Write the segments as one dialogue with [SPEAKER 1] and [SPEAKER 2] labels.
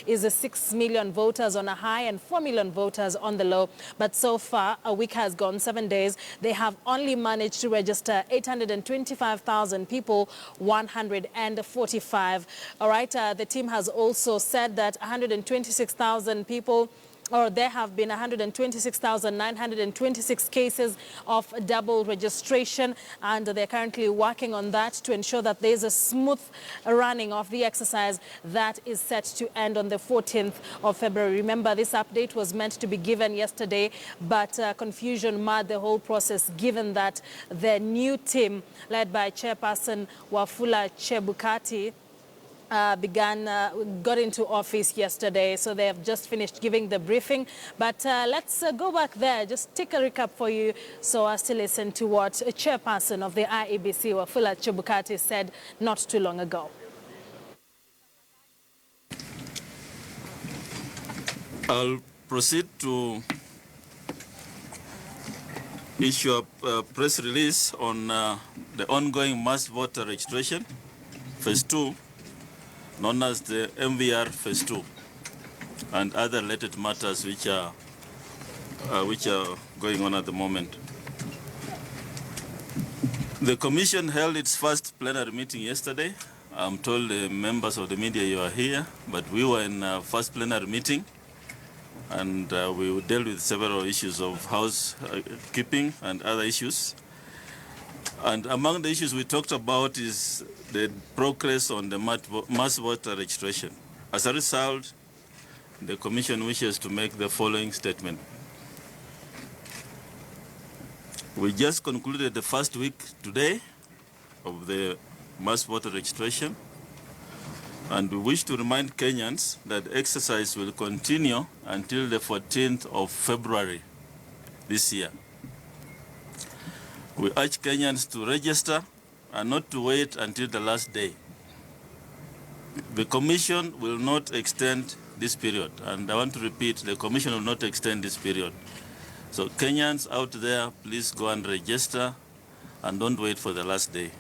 [SPEAKER 1] is 6 million voters on a high and 4 million voters on the low. But so far, a week has gone, 7 days. They have only managed to register 825,000 people, 145. All right, the team has also said that 126,000 people, or there have been 126,926 cases of double registration, and they're currently working on that to ensure that there's a smooth running of the exercise that is set to end on the 14th of February. Remember, this update was meant to be given yesterday, but confusion marred the whole process, given that the new team led by Chairperson Wafula Chebukati got into office yesterday, so they have just finished giving the briefing. But let's go back there, just take a recap for you so as to listen to what Chairperson of the IEBC, Wafula Chebukati, said not too long ago.
[SPEAKER 2] I'll proceed to issue a press release on the ongoing mass voter registration, phase 2, known as the MVR phase 2, and other related matters which are going on at the moment. The Commission held its first plenary meeting yesterday. I'm told the members of the media you are here, but we were in first plenary meeting, and we dealt with several issues of housekeeping and other issues. And among the issues we talked about is the progress on the mass voter registration. As a result, the Commission wishes to make the following statement. We just concluded the first week today of the mass voter registration, and we wish to remind Kenyans that the exercise will continue until the 14th of February this year. We urge Kenyans to register and not to wait until the last day. The Commission will not extend this period, and I want to repeat, the Commission will not extend this period. So Kenyans out there, please go and register and don't wait for the last day.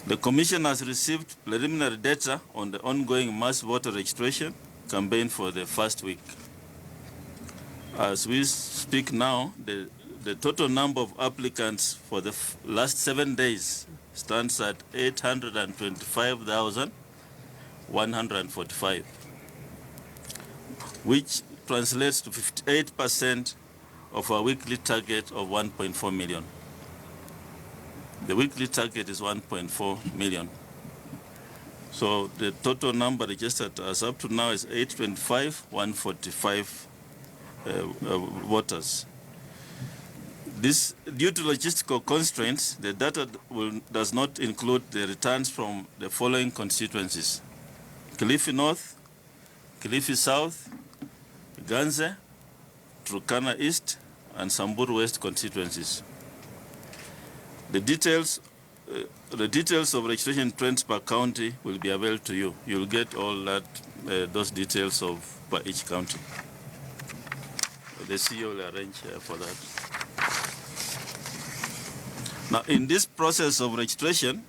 [SPEAKER 2] The Commission has received preliminary data on the ongoing mass voter registration campaign for the first week. As we speak now, the total number of applicants for the last 7 days stands at 825,145, which translates to 58% of our weekly target of 1.4 million. The weekly target is 1.4 million. So the total number registered as up to now is 825,145 voters. This, due to logistical constraints, the data does not include the returns from the following constituencies: Kilifi North, Kilifi South, Ganze, Turkana East, and Samburu West constituencies. The details of registration trends per county will be available to you. You'll get all that, those details of per each county. The CEO will arrange for that. Now, in this process of registration,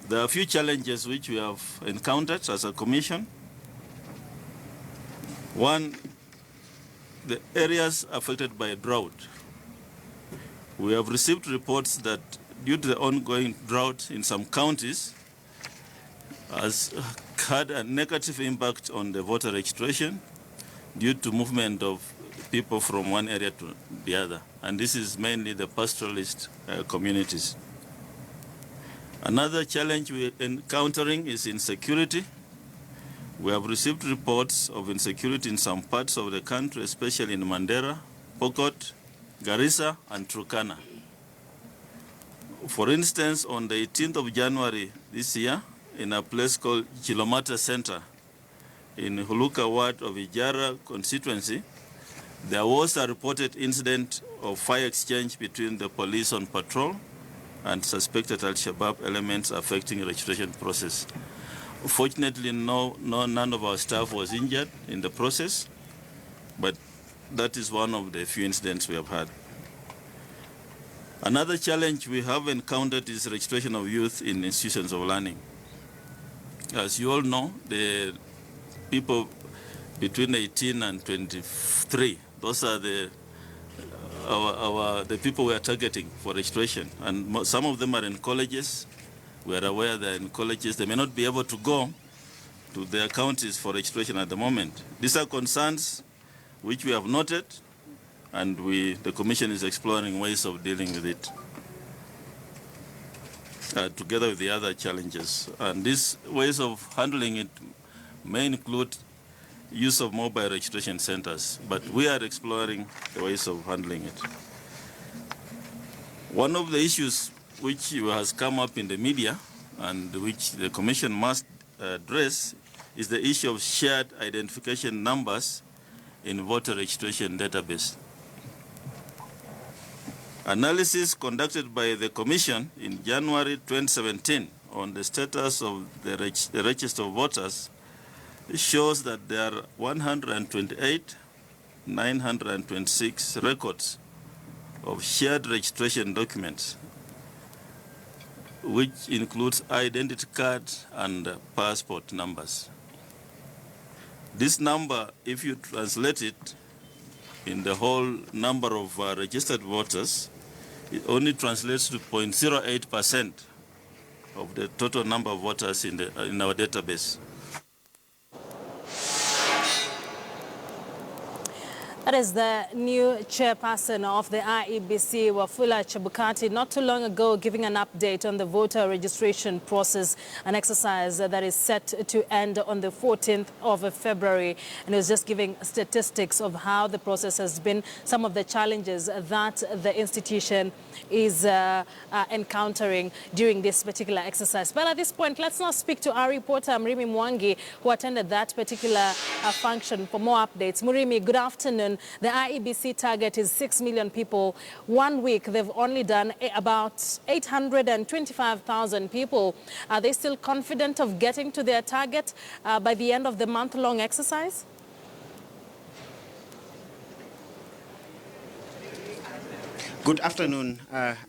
[SPEAKER 2] there are a few challenges which we have encountered as a commission. One, the areas affected by drought. We have received reports that due to the ongoing drought in some counties has had a negative impact on the voter registration due to movement of people from one area to the other. And this is mainly the pastoralist communities. Another challenge we're encountering is insecurity. We have received reports of insecurity in some parts of the country, especially in Mandera, Pokot, Garissa, and Turkana. For instance, on the 18th of January this year, in a place called Chilomata Center, in Huluka ward of Ijara constituency, there was a reported incident of fire exchange between the police on patrol and suspected Al-Shabaab elements affecting the registration process. Fortunately, none of our staff was injured in the process, but that is one of the few incidents we have had. Another challenge we have encountered is registration of youth in institutions of learning. As you all know, the people between 18 and 23. Those are the people we are targeting for registration, and some of them are in colleges. We are aware they're in colleges. They may not be able to go to their counties for registration at the moment. These are concerns which we have noted, and the Commission is exploring ways of dealing with it, together with the other challenges. And these ways of handling it may include use of mobile registration centers, but we are exploring the ways of handling it. One of the issues which has come up in the media and which the Commission must address is the issue of shared identification numbers in voter registration database. Analysis conducted by the Commission in January 2017 on the status of the register of voters shows that there are 128,926 records of shared registration documents, which includes identity card and passport numbers. This number, if you translate it in the whole number of registered voters, it only translates to 0.08% of the total number of voters in our database.
[SPEAKER 1] That is the new chairperson of the IEBC, Wafula Chebukati, not too long ago giving an update on the voter registration process, an exercise that is set to end on the 14th of February. And it was just giving statistics of how the process has been, some of the challenges that the institution is encountering during this particular exercise. But at this point, let's now speak to our reporter, Murimi Mwangi, who attended that particular function for more updates. Murimi, good afternoon. The IEBC target is 6 million people. 1 week, they've only done about 825,000 people. Are they still confident of getting to their target by the end of the month-long exercise?
[SPEAKER 3] Good afternoon,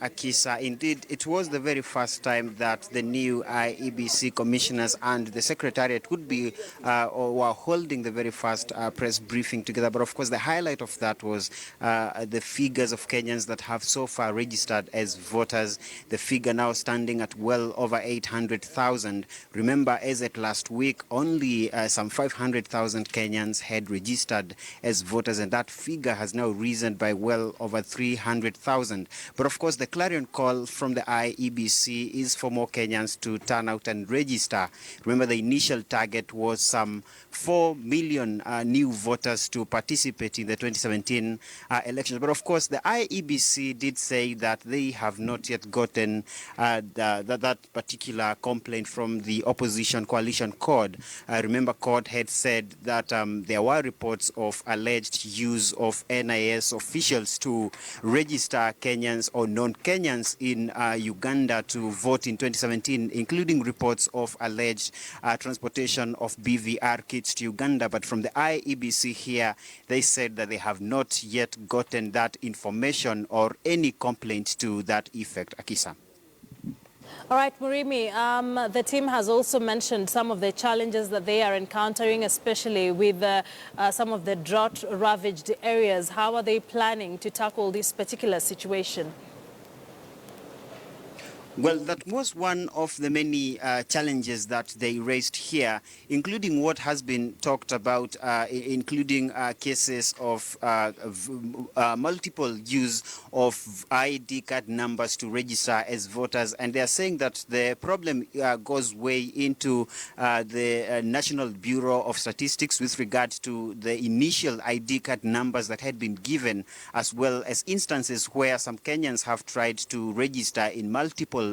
[SPEAKER 3] Akisa. Indeed, it was the very first time that the new IEBC commissioners and the secretariat would be or were holding the very first press briefing together. But of course, the highlight of that was the figures of Kenyans that have so far registered as voters. The figure now standing at well over 800,000. Remember, as at last week, only some 500,000 Kenyans had registered as voters, and that figure has now risen by well over 300,000. But of course, the clarion call from the IEBC is for more Kenyans to turn out and register. Remember, the initial target was some 4 million new voters to participate in the 2017 elections. But of course, the IEBC did say that they have not yet gotten that particular complaint from the opposition coalition CORD. Remember, CORD had said that there were reports of alleged use of NIS officials to register Kenyans or non-Kenyans in Uganda to vote in 2017, including reports of alleged transportation of BVR kits to Uganda. But from the IEBC here, they said that they have not yet gotten that information or any complaint to that effect. Akisa.
[SPEAKER 1] All right, Murimi, the team has also mentioned some of the challenges that they are encountering, especially with some of the drought-ravaged areas. How are they planning to tackle this particular situation?
[SPEAKER 3] Well, that was one of the many challenges that they raised here, including what has been talked about, including cases of multiple use of ID card numbers to register as voters. And they are saying that the problem goes way into the National Bureau of Statistics with regard to the initial ID card numbers that had been given, as well as instances where some Kenyans have tried to register in multiple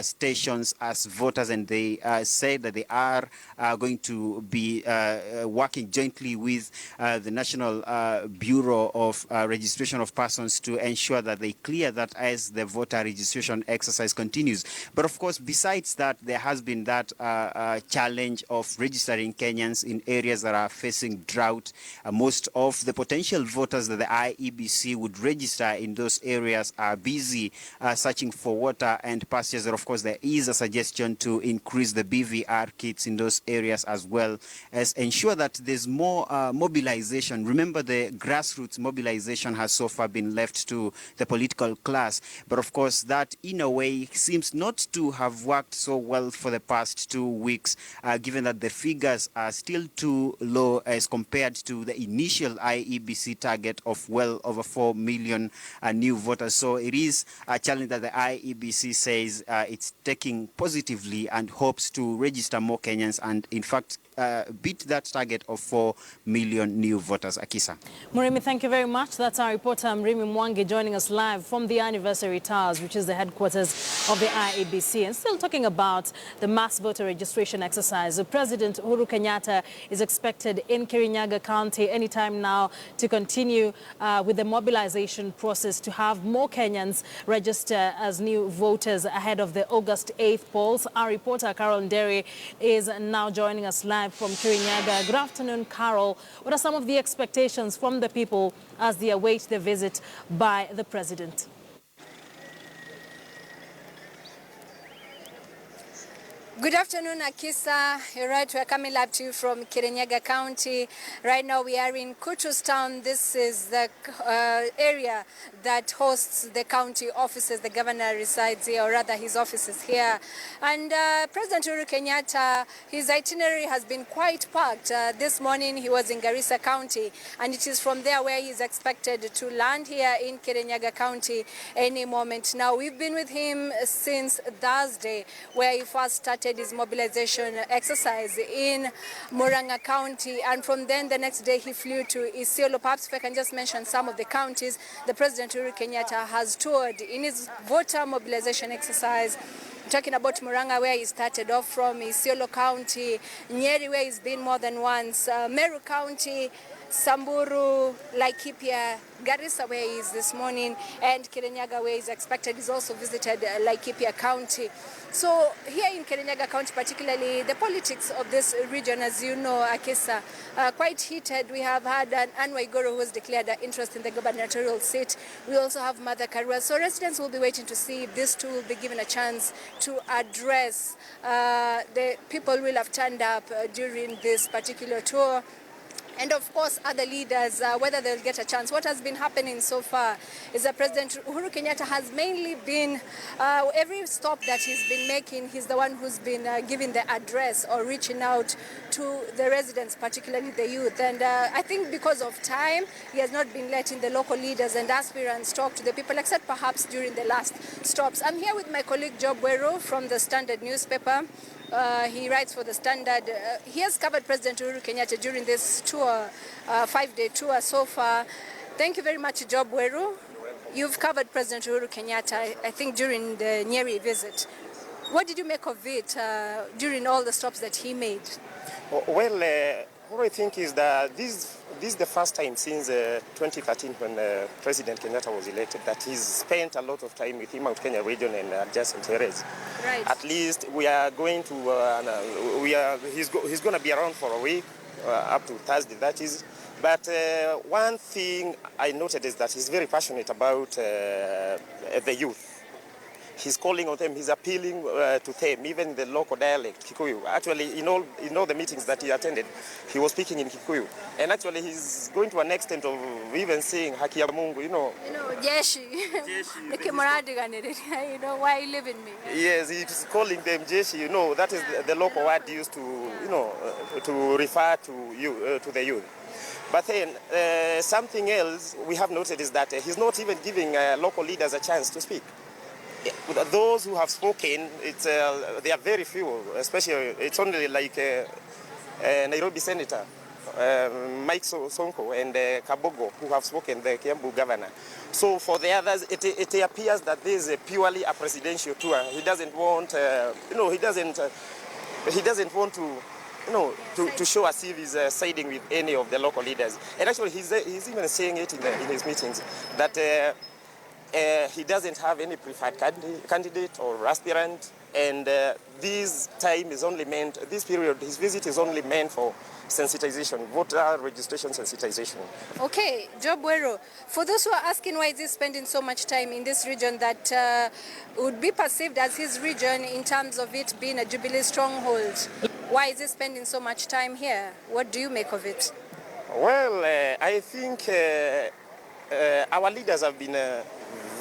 [SPEAKER 3] stations as voters, and they say that they are going to be working jointly with the National Bureau of Registration of Persons to ensure that they clear that as the voter registration exercise continues. But of course, besides that, there has been that challenge of registering Kenyans in areas that are facing drought. Most of the potential voters that the IEBC would register in those areas are busy searching for water and pastures. And of course, there is a suggestion to increase the BVR kits in those areas as well as ensure that there's more mobilization. Remember, the grassroots mobilization has so far been left to the political class. But of course, that in a way seems not to have worked so well for the past 2 weeks, given that the figures are still too low as compared to the initial IEBC target of well over 4 million new voters. So it is a challenge that the IEBC says it's taking positively and hopes to register more Kenyans and, in fact, beat that target of 4 million new voters. Akisa.
[SPEAKER 1] Murimi, thank you very much. That's our reporter Mrimi Mwangi joining us live from the Anniversary Towers, which is the headquarters of the IEBC. And still talking about the mass voter registration exercise, President Uhuru Kenyatta is expected in Kirinyaga County anytime now to continue with the mobilization process to have more Kenyans register as new voters ahead of the August 8th polls. Our reporter Carol Nderi is now joining us live from Kirinyaga. Good afternoon, Carol. What are some of the expectations from the people as they await the visit by the president?
[SPEAKER 4] Good afternoon, Akisa. You're right, we're coming live to you from Kirinyaga County. Right now we are in Kutus Town. This is the area that hosts the county offices. The governor resides here, or rather his office is here. And President Uhuru Kenyatta, his itinerary has been quite packed. This morning he was in Garissa County, and it is from there where he's expected to land here in Kirinyaga County any moment. Now, we've been with him since Thursday, where he first started his mobilization exercise in Murang'a County, and from then the next day he flew to Isiolo. Perhaps if I can just mention some of the counties the President Uhuru Kenyatta has toured in his voter mobilization exercise. I'm talking about Murang'a, where he started off from, Isiolo County, Nyeri, where he's been more than once, Meru County, Samburu, Laikipia, Garissa, where he is this morning, and Kirinyaga, where he's expected. He's also visited Laikipia County. So here in Kirinyaga County particularly, the politics of this region, as you know, Akisa, quite heated. We have had Anne Waiguru, who has declared an interest in the gubernatorial seat. We also have Mother Karua. So residents will be waiting to see if these two will be given a chance to address the people who will have turned up during this particular tour. And of course, other leaders, whether they'll get a chance. What has been happening so far is that President Uhuru Kenyatta has mainly been, every stop that he's been making, he's the one who's been giving the address or reaching out to the residents, particularly the youth. And I think because of time, he has not been letting the local leaders and aspirants talk to the people, except perhaps during the last stops. I'm here with my colleague Job Weru from the Standard newspaper. He writes for the Standard. He has covered President Uhuru Kenyatta during this tour, 5-day tour so far. Thank you very much, Job Weru. You've covered President Uhuru Kenyatta, I think, during the Nyeri visit. What did you make of it during all the stops that he made?
[SPEAKER 5] Well, what I think is that this is the first time since 2013, when President Kenyatta was elected, that he's spent a lot of time with the Mount Kenya region and adjacent areas.
[SPEAKER 4] Right.
[SPEAKER 5] At least we are going to, he's going to be around for a week, up to Thursday, that is. But one thing I noted is that he's very passionate about the youth. He's calling on them, he's appealing to them, even the local dialect, Kikuyu. Actually, in all the meetings that he attended, he was speaking in Kikuyu. And actually, he's going to an extent of even saying, Haki ya Mungu,
[SPEAKER 4] Jeshi. You know, why you live in me?
[SPEAKER 5] Yes, he's calling them Jeshi, that is the local word used to, to refer to the youth. But then, something else we have noted is that he's not even giving local leaders a chance to speak. Those who have spoken, they are very few, especially it's only like Nairobi Senator Mike Sonko and Kabogo who have spoken, the Kiambu governor. So for the others, it appears that this is purely a presidential tour. He doesn't want, he doesn't want to show as if he's siding with any of the local leaders. And actually, he's even saying it in his meetings that. He doesn't have any preferred candidate or aspirant, and this time is only meant, this period, his visit is only meant for sensitization, voter registration sensitization.
[SPEAKER 4] Okay, Job Wero, for those who are asking why is he spending so much time in this region that would be perceived as his region in terms of it being a Jubilee stronghold, why is he spending so much time here? What do you make of it?
[SPEAKER 5] Well, I think our leaders have been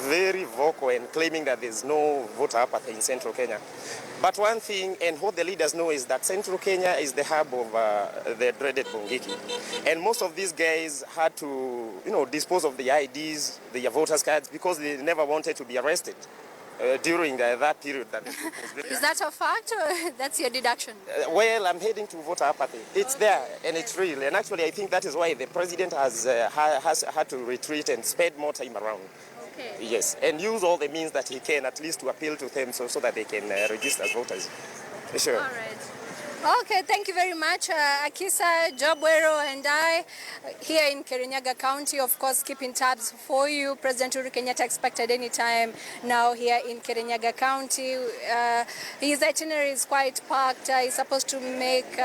[SPEAKER 5] very vocal in claiming that there's no voter apathy in central Kenya. But one thing, and what the leaders know, is that central Kenya is the hub of the dreaded Bungiki. And most of these guys had to, dispose of the IDs, their voters' cards, because they never wanted to be arrested during that period.
[SPEAKER 4] Is that a fact, or that's your deduction?
[SPEAKER 5] Well, I'm heading to voter apathy. It's there, and it's real. And actually, I think that is why the president has had to retreat and spend more time around. Okay. Yes, and use all the means that he can, at least to appeal to them so that they can register as voters. Sure. All
[SPEAKER 4] right. Okay, thank you very much, Akisa, Job Wero, and I here in Kirinyaga County, of course, keeping tabs for you. President Uhuru Kenyatta expected any time now here in Kirinyaga County. His itinerary is quite packed. He's supposed to make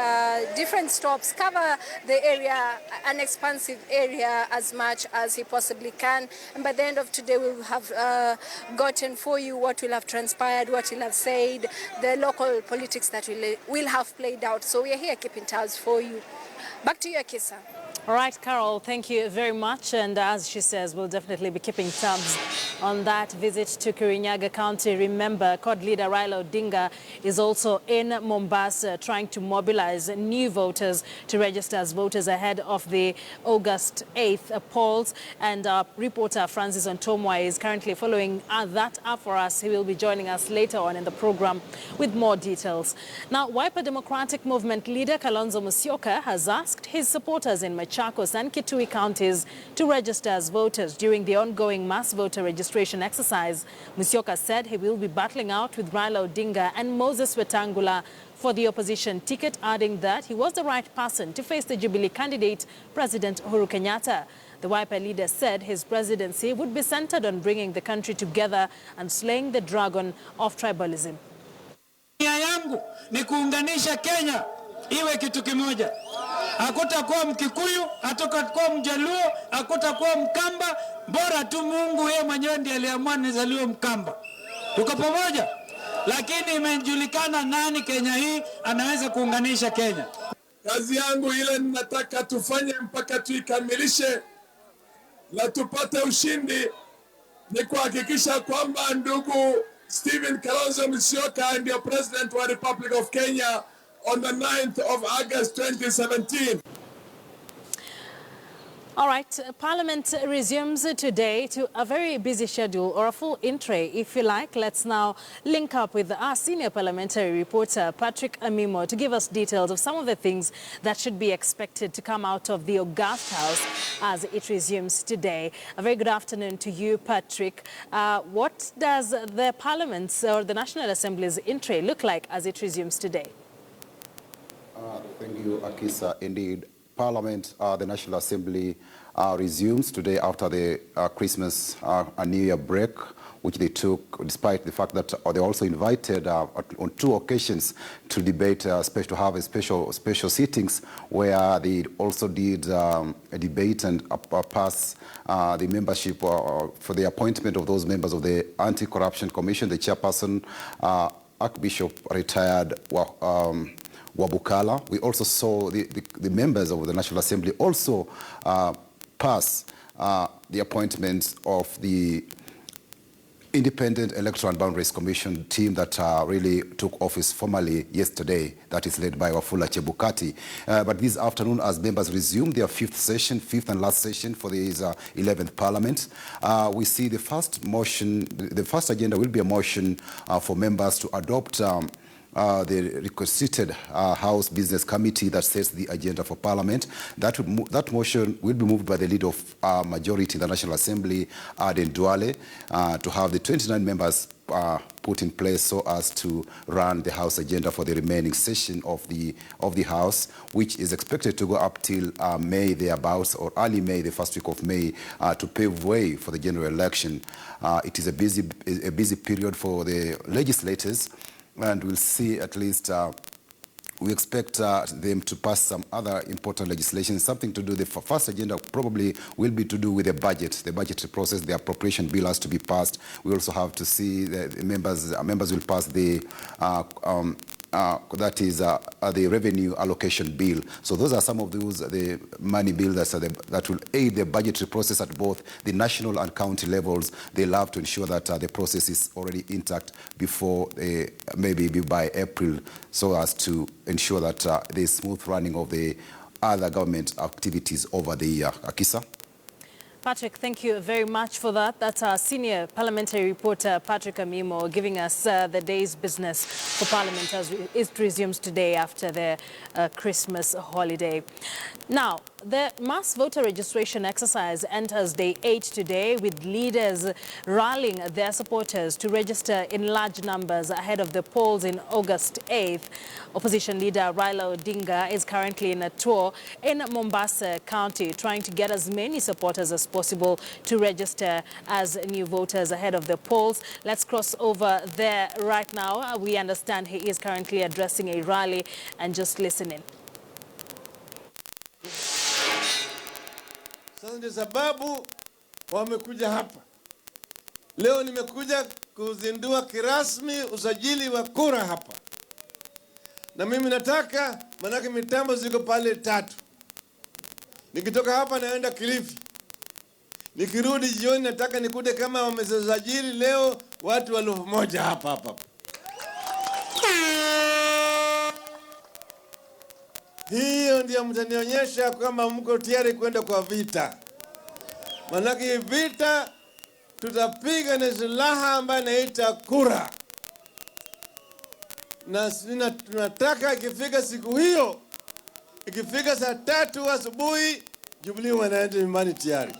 [SPEAKER 4] different stops, cover the area, an expansive area, as much as he possibly can. And by the end of today, we'll have gotten for you what will have transpired, what he'll have said, the local politics that will have played out. So we are here keeping tabs for you. Back to you, Akisa.
[SPEAKER 1] All right, Carol, thank you very much. And as she says, we'll definitely be keeping tabs on that visit to Kirinyaga County. Remember, CORD leader Raila Odinga is also in Mombasa trying to mobilize new voters to register as voters ahead of the August 8th polls. And reporter Francis Ontomwa is currently following that up for us. He will be joining us later on in the program with more details. Now, Wiper Democratic Movement leader Kalonzo Musyoka has asked his supporters in Machakos and Kitui counties to register as voters during the ongoing mass voter registration exercise. Musyoka said he will be battling out with Raila Odinga and Moses Wetangula for the opposition ticket, adding that he was the right person to face the Jubilee candidate, President Uhuru Kenyatta. The Wiper leader said his presidency would be centered on bringing the country together and slaying the dragon of tribalism.
[SPEAKER 6] Nia yangu ni kuunganisha Kenya iwe kitu kimoja. Hakutakuwa Mkikuyu, hakutakuwa Mjaluo, hakutakuwa Mkamba, bora tu Mungu yeye mwenyewe ndiye aliamua nizaliwe Mkamba. Tuko pamoja? Lakini imejulikana nani Kenya hii anaweza kuunganisha Kenya.
[SPEAKER 7] Kazi yangu ile ninataka tufanye mpaka tuikamilishe na tupate ushindi ni kuhakikisha kwamba ndugu Stephen Kalonzo Musyoka ndio president wa Republic of Kenya on the 9th of August 2017.
[SPEAKER 1] All right, Parliament resumes today to a very busy schedule, or a full in-tray, if you like. Let's now link up with our senior parliamentary reporter, Patrick Amimo, to give us details of some of the things that should be expected to come out of the August House as it resumes today. A very good afternoon to you, Patrick. What does the Parliament's or the National Assembly's in-tray look like as it resumes today?
[SPEAKER 8] Thank you, Akisa. Indeed, Parliament, the National Assembly, resumes today after the Christmas and New Year break, which they took, despite the fact that they also invited on 2 occasions to debate, to have a special sittings where they also did a debate and pass the membership for the appointment of those members of the Anti-Corruption Commission, the chairperson, Archbishop retired Wabukala. We also saw the members of the National Assembly also pass the appointments of the Independent Electoral and Boundaries Commission team that really took office formally yesterday, that is led by Wafula Chebukati. But this afternoon, as members resume their fifth and last session for this 11th Parliament, we see the first motion, the first agenda will be a motion for members to adopt the reconstituted House Business Committee that sets the agenda for Parliament. That motion will be moved by the leader of majority in the National Assembly, Aden Duale, to have the 29 members put in place so as to run the House agenda for the remaining session of the House, which is expected to go up till May thereabouts, or early May, the first week of May, to pave way for the general election. It is a busy period for the legislators, and we'll see at least we expect them to pass some other important legislation, something to do. The first agenda probably will be to do with the budgetary process. The appropriation bill has to be passed. We also have to see the members will pass the the revenue allocation bill. So those are some of those the money bills that will aid the budgetary process at both the national and county levels. They'll have to ensure that the process is already intact before maybe by April, so as to ensure that the smooth running of the other government activities over the year. Akisa?
[SPEAKER 1] Patrick, thank you very much for that. That's our senior parliamentary reporter, Patrick Amimo, giving us the day's business for Parliament as it resumes today after the Christmas holiday. Now, the mass voter registration exercise enters day 8 today, with leaders rallying their supporters to register in large numbers ahead of the polls in August 8th. Opposition leader Raila Odinga is currently in a tour in Mombasa County, trying to get as many supporters as possible to register as new voters ahead of the polls. Let's cross over there right now. We understand he is currently addressing a rally, and just listen in.
[SPEAKER 9] Sasa ndio sababu wamekuja hapa. Leo nimekuja kuzindua kirasmi usajili wa kura hapa. Na mimi nataka, manake mitambo ziko pale 3. Nikitoka hapa naenda Kilifi. Nikirudi jioni nataka nikute kama wamesajili leo watu 1,000 hapa. Hiyo ndio mtanionyesha kama mko tayari kwenda kwa vita. Manake vita tutapiga na silaha ambayo inaita kura. Na tunataka ikifika siku hiyo, ikifika saa 3 asubuhi, Jubilee wanaenda nyumbani tayari.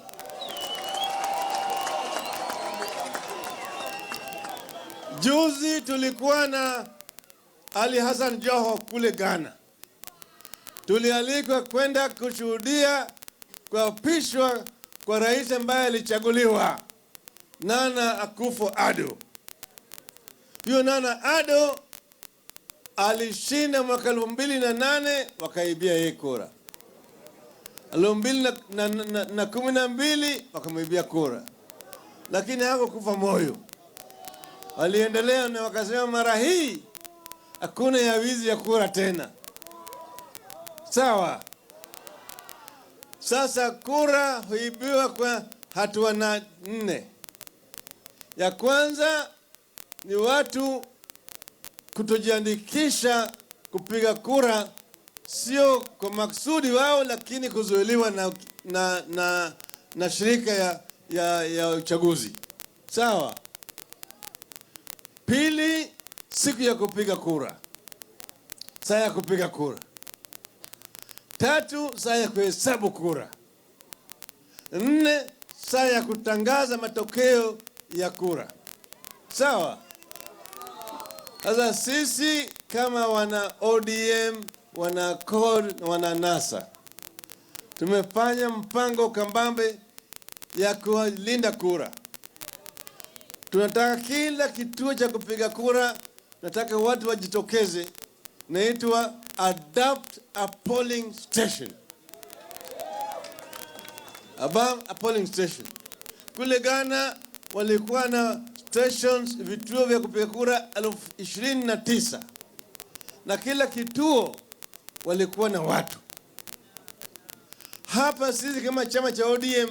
[SPEAKER 9] Juzi tulikuwa na Ali Hassan Joho kule Ghana. Tulialikwa kwenda kushuhudia kuapishwa kwa rais ambaye alichaguliwa, Nana Akufo-Addo. Huyo Nana Addo alishinda mwaka 2008, wakaibia yeye kura. 2012 wakamwibia kura, lakini hakukufa moyo. Waliendelea na wakasema mara hii hakuna ya wizi ya kura tena. Sawa. Sasa kura huibiwa kwa hatua 4. Ya kwanza ni watu kutojiandikisha kupiga kura, sio kwa maksudi wao, lakini kuzuiliwa na shirika ya uchaguzi. Sawa. Pili, siku ya kupiga kura, saa ya kupiga kura. 3, saa ya kuhesabu kura. 4, saa ya kutangaza matokeo ya kura. Sawa. Sasa sisi kama wana ODM, wana CORD na wana NASA, tumefanya mpango kambambe ya kulinda kura. Tunataka kila kituo cha kupiga kura, nataka watu wajitokeze. Naitwa adopt a polling station. A polling station. Kule Ghana walikuwa na stations, vituo vya kupiga kura 29. Na kila kituo walikuwa na watu. Hapa sisi kama chama cha ODM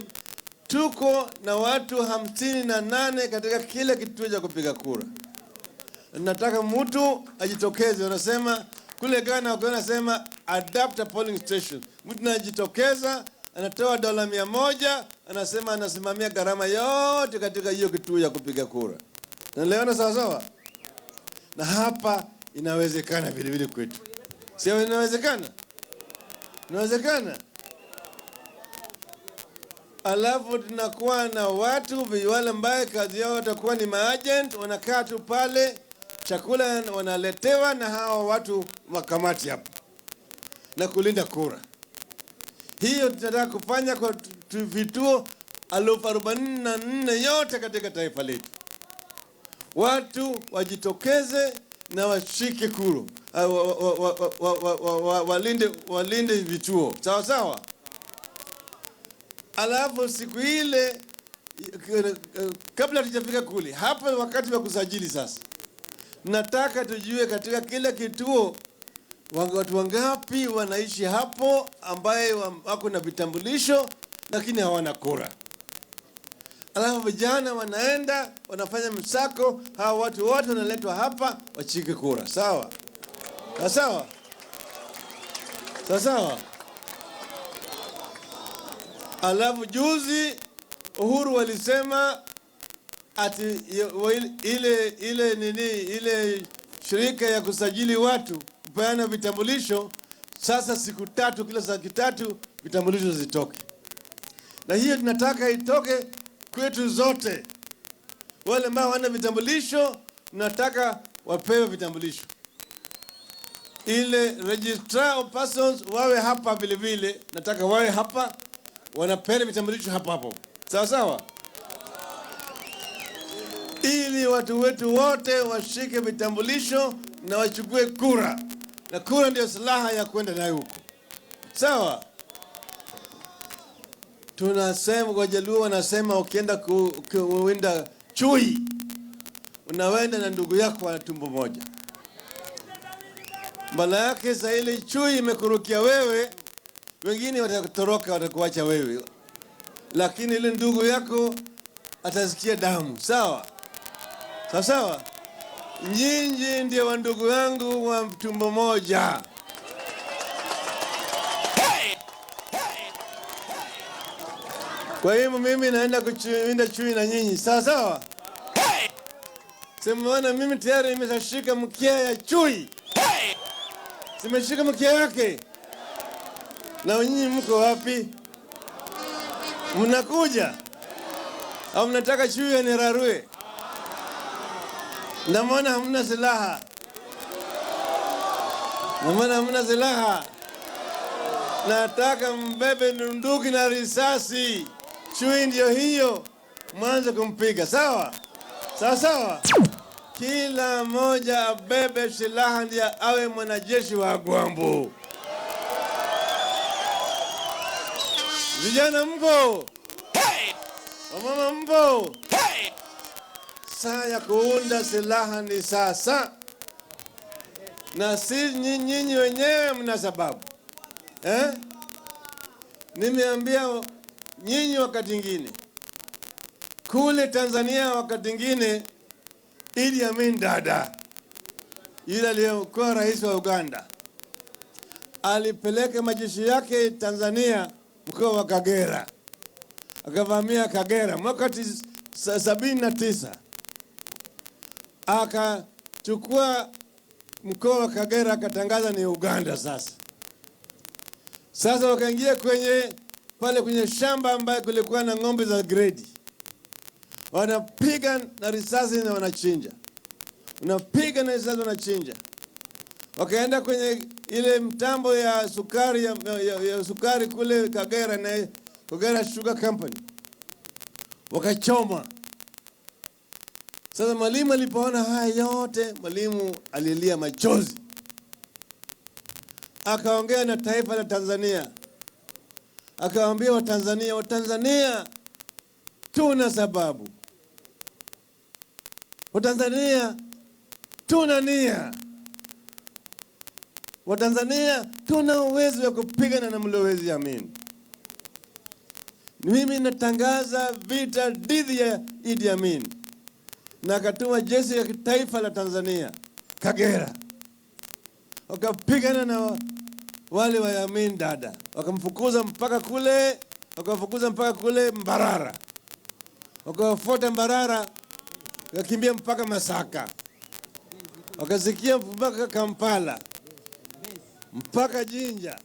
[SPEAKER 9] tuko na watu 58 katika kila kituo cha kupiga kura. Nataka mtu ajitokeze. Wanasema kule Ghana wanasema adopt a polling station. Mtu anajitokeza, anatoa $100, anasema anasimamia gharama yote katika hiyo kituo cha kupiga kura. Naelewana sawa sawa? Na hapa inawezekana vile vile kwetu. Sio inawezekana? Inawezekana. Alafu tunakuwa na watu wale ambao kazi yao watakuwa ni maagent, wanakaa tu pale, chakula wanaletewa na hao watu makamati hapa na kulinda kura. Hiyo tunataka kufanya kwa vituo 44 yote katika taifa letu. Watu wajitokeze na washike walinde vituo, sawa sawa. Alafu siku ile kabla tujafika kule, hapa wakati wa kusajili sasa, nataka tujue katika kila kituo watu wangapi wanaishi hapo ambaye wako na vitambulisho lakini hawana kura. Alafu vijana wanaenda wanafanya msako, hawa watu wote wanaletwa hapa wachike kura, sawa sawa sawa. Alafu juzi Uhuru walisema ati ile shirika ya kusajili watu kupeana vitambulisho, sasa siku 3, kila saa 3 vitambulisho zitoke. Na hiyo tunataka itoke kwetu zote. Wale ambao wana vitambulisho tunataka wapewe vitambulisho. Ile registrar of persons wawe hapa vile vile, nataka wawe hapa wanapeana vitambulisho hapo. Sawa sawa? Ili watu wetu wote washike vitambulisho na wachukue kura. Na kura ndio silaha ya kwenda nayo huko. Sawa? Tunasema kwa Jaluo wanasema ukienda kuwinda chui, unawenda na ndugu yako wa tumbo moja. Mbala yake saa ile chui imekurukia wewe, wengine watakutoroka, watakuacha wewe. Lakini ile ndugu yako atasikia damu. Sawa? Sawa? Nyinyi ndio wa ndugu yangu wa tumbo moja. Kwa hiyo mimi naenda kuwinda chui na nyinyi. Sawa? Simuona mimi tayari nimeshashika mkia ya chui. Simeshika mkia yake. Na nyinyi mko wapi? Mnakuja? Au mnataka chui anirarue? Na mbona hamna silaha? Nataka mbebe bunduki na risasi. Chui ndio hiyo, mwanze kumpiga. Sawa? Sawa? Kila mmoja abebe silaha ndio awe mwanajeshi wa Gwambu. Vijana mpo? Wamama mpo? Saa ya kuunda silaha ni sasa. Na si nyinyi wenyewe mna sababu. Nimeambia nyinyi wakati ingine. Kule Tanzania wakati ingine Idi Amin Dada, yule aliyekuwa rais wa Uganda, alipeleka majeshi yake Tanzania mkoa wa Kagera. Akavamia Kagera mwaka 79. Akachukua mkoa wa Kagera akatangaza ni Uganda sasa. Sasa wakaingia kwenye shamba ambaye kulikuwa na ng'ombe za gredi. Wanapiga na risasi na wanachinja. Wanapiga na risasi wanachinja. Wakaenda kwenye ile mtambo ya sukari ya sukari kule Kagera na Kagera Sugar Company. Wakachoma. Sasa Mwalimu alipoona haya yote, Mwalimu alilia machozi. Akaongea na taifa la Tanzania. Akawaambia Watanzania tuna sababu. Watanzania tuna nia. Watanzania tuna uwezo wa kupigana na mlowezi Amin. Mimi natangaza vita dhidi ya Idi Amin. Na akatuma jeshi ya taifa la Tanzania Kagera. Wakapigana na wale wa Amin Dada. Wakamfukuza mpaka kule Mbarara. Wakawafuata Mbarara, wakakimbia mpaka Masaka. Wakasikia mpaka Kampala. Mpaka Jinja.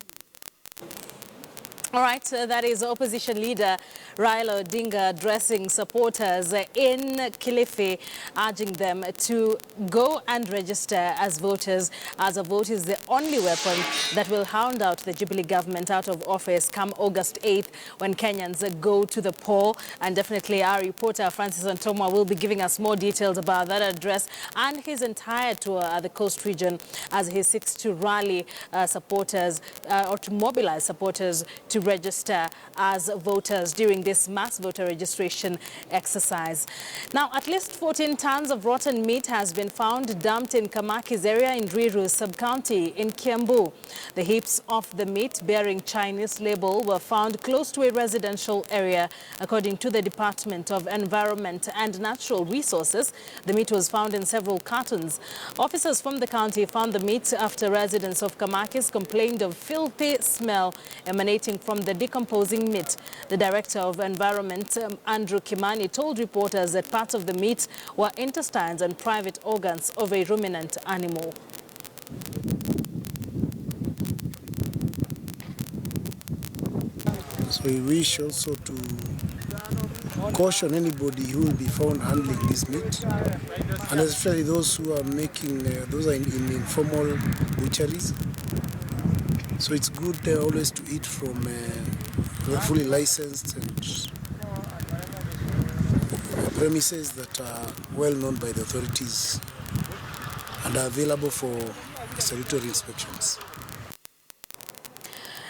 [SPEAKER 1] All right, that is opposition leader Raila Odinga addressing supporters in Kilifi, urging them to go and register as voters, as a vote is the only weapon that will hound out the Jubilee government out of office come August 8th when Kenyans go to the poll. And definitely our reporter Francis Antomwa will be giving us more details about that address and his entire tour at the coast region as he seeks to rally supporters or to mobilize supporters to register as voters during this mass voter registration exercise. Now, at least 14 tons of rotten meat has been found dumped in Kamaki's area in Ruiru sub-county in Kiambu. The heaps of the meat bearing Chinese label were found close to a residential area. According to the Department of Environment and Natural Resources, the meat was found in several cartons. Officers from the county found the meat after residents of Kamaki's complained of filthy smell emanating from the decomposing meat. The Director of Environment, Andrew Kimani, told reporters that parts of the meat were intestines and private organs of a ruminant animal.
[SPEAKER 10] So we wish also to caution anybody who will be found handling this meat, and especially those who are making, those are in informal butcheries. So it's good always to eat from fully licensed and premises that are well known by the authorities and are available for statutory inspections.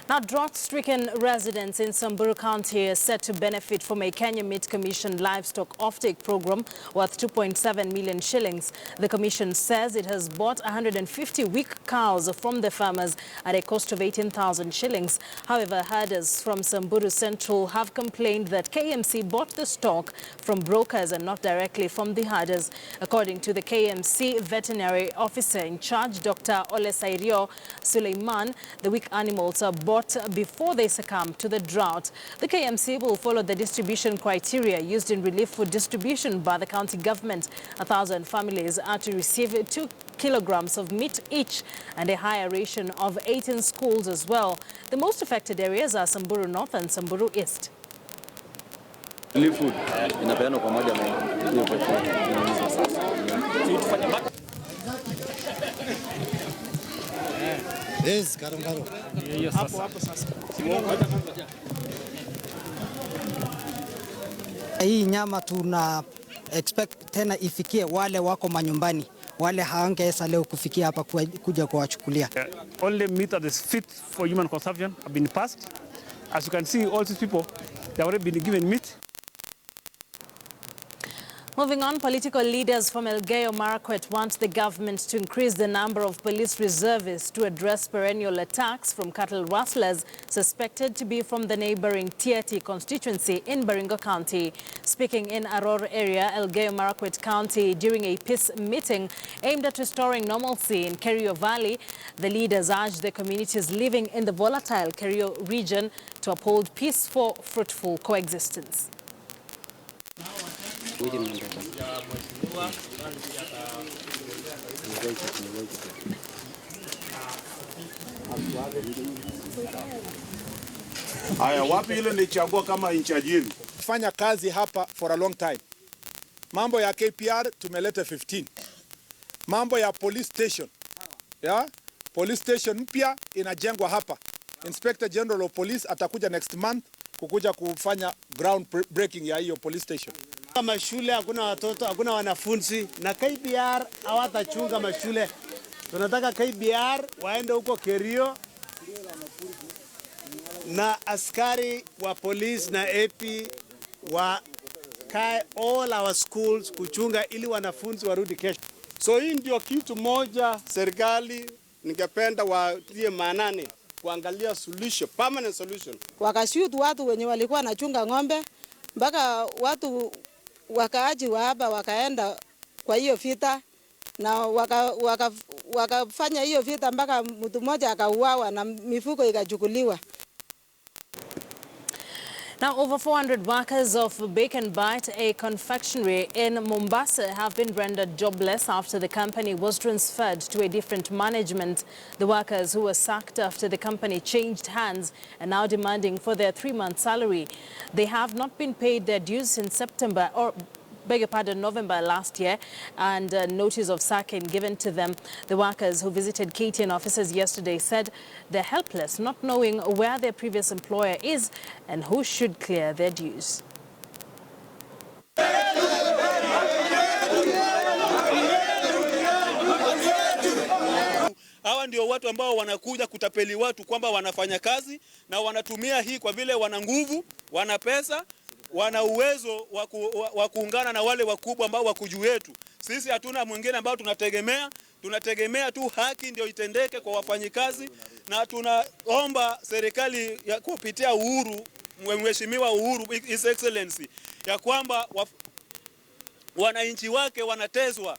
[SPEAKER 1] Now, drought-stricken residents in Samburu County are set to benefit from a Kenya Meat Commission livestock offtake program worth 2.7 million shillings. The commission says it has bought 150 weak cows from the farmers at a cost of 18,000 shillings. However, herders from Samburu Central have complained that KMC bought the stock from brokers and not directly from the herders. According to the KMC veterinary officer in charge, Dr. Olesairio Suleiman, the weak animals are bought before they succumb to the drought. The KMC will follow the distribution criteria used in relief food distribution by the county government. 1,000 families are to receive 2 kilograms of meat each and a higher ration of 18 schools as well. The most affected areas are Samburu North and Samburu East.
[SPEAKER 11] Relief food inapeanwa pamoja na
[SPEAKER 10] Yes, karo.
[SPEAKER 11] hapo sasa.
[SPEAKER 12] Hii nyama tuna expect tena ifikie wale wako manyumbani, wale hawangeweza leo kufikia hapa kuja kuwachukulia.
[SPEAKER 11] Only meat that is fit for human consumption have been passed. As you can see, all these people, they have already been given meat.
[SPEAKER 1] Moving on, political leaders from Elgeyo Marakwet want the government to increase the number of police reservists to address perennial attacks from cattle rustlers suspected to be from the neighboring Tieti constituency in Baringo County. Speaking in Aror area, Elgeyo Marakwet County, during a peace meeting aimed at restoring normalcy in Kerio Valley, the leaders urged the communities living in the volatile Kerio region to uphold peaceful, fruitful coexistence.
[SPEAKER 13] Haya, wapi ile nichagua kama inchajini?
[SPEAKER 14] Fanya kazi hapa for a long time. Mambo ya KPR tumeleta 15. Mambo ya police station. Police station mpya inajengwa hapa. Inspector General of Police atakuja next month kukuja kufanya ground breaking ya hiyo police station.
[SPEAKER 15] Mashule hakuna watoto, hakuna wanafunzi na KPR hawatachunga mashule. Tunataka KPR waende huko Kerio na askari wa police na AP wa kae all our schools kuchunga ili wanafunzi warudi kesho.
[SPEAKER 13] So hii ndio kitu moja serikali ningependa watie maanani kuangalia solution, permanent solution.
[SPEAKER 16] Wakashoot watu wenye walikuwa wanachunga ng'ombe mpaka watu wakaaji wa hapa wakaenda kwa hiyo vita na wakafanya hiyo vita mpaka mtu mmoja akauawa na mifugo ikachukuliwa.
[SPEAKER 1] Now, over 400 workers of Bake and Bite, a confectionery in Mombasa, have been rendered jobless after the company was transferred to a different management. The workers who were sacked after the company changed hands are now demanding for their 3-month salary. They have not been paid their dues since September, or beg your pardon, November last year, and notice of sacking given to them. The workers who visited KTN offices yesterday said they're helpless, not knowing where their previous employer is and who should clear their dues.
[SPEAKER 17] Hawa ndio watu ambao wanakuja kutapeli watu kwamba wanafanya kazi, na wanatumia hii kwa vile wana nguvu, wana pesa, wana uwezo wa kuungana na wale wakubwa ambao wako juu yetu. Sisi hatuna mwingine ambao tunategemea tu haki ndio itendeke kwa wafanyikazi, na tunaomba serikali ya kupitia Uhuru, Mheshimiwa Uhuru, His Excellency, ya kwamba wananchi wake wanateswa.